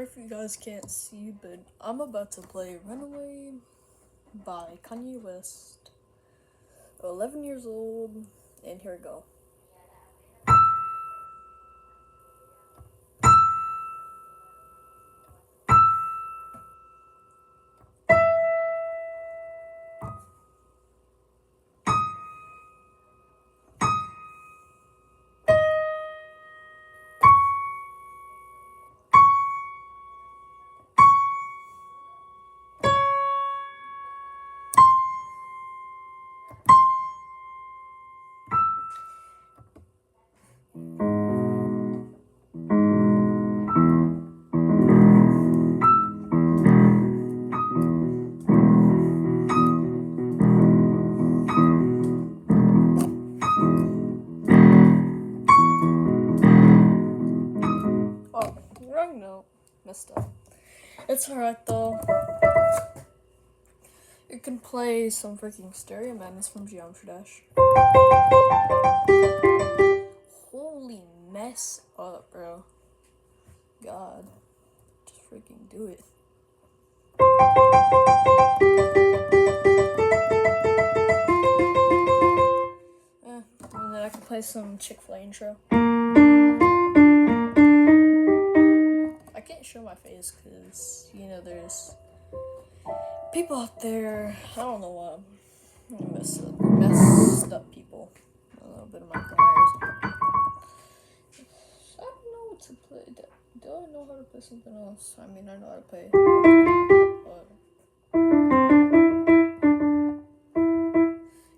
If you guys can't see, but I'm about to play Runaway by Kanye West. 11 years old, and here we go. Oh, wrong note. Messed up. It's alright though. You can play some freaking Stereo Madness from Geometry Dash. Holy mess up, bro. God. Just freaking do it. And then I can play some Chick-fil-A intro. I can't show my face because, there's people out there, I don't know what, messed up people. A little bit of Michael Myers. I don't know what to play. Do I know how to play something else? I mean, I know how to play.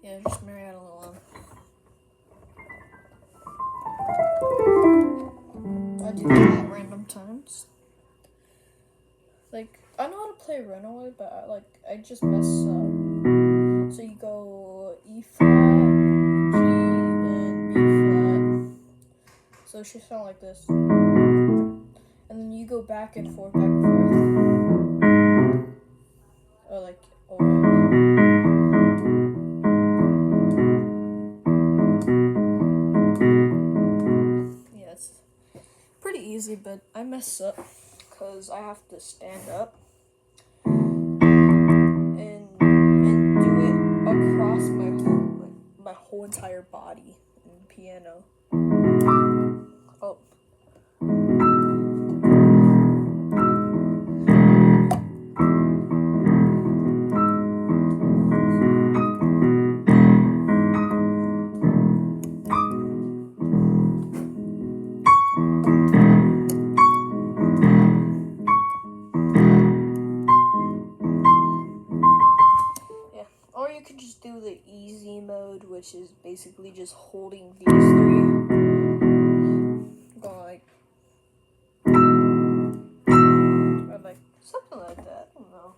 Yeah, just Marietta alone. I do that at random times. Like, I know how to play Runaway, but I just mess up. So you go E flat, G, and B flat. So it should sound like this. And then you go back and forth, back and forth. Yeah, it's pretty easy, but I mess up because I have to stand up and do it across my whole entire body in the piano. Oh. Or you could just do the easy mode, which is basically just holding these three. Going or something like that. I don't know.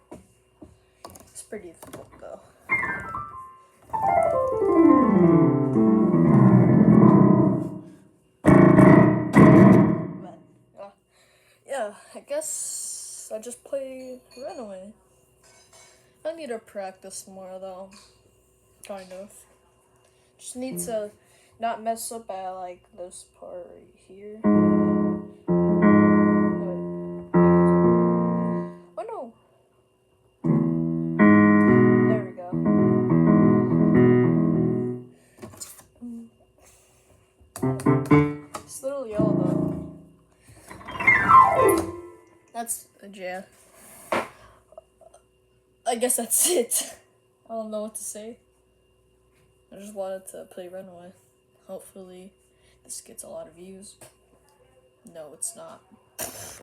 It's pretty difficult though. But, yeah, I guess I just play Runaway. I need to practice more though. Kind of. Just need to not mess up at this part right here. Oh no. There we go. It's a little yellow though. That's a jam. I guess that's it. I don't know what to say. I just wanted to play Runaway. Hopefully this gets a lot of views. No, it's not.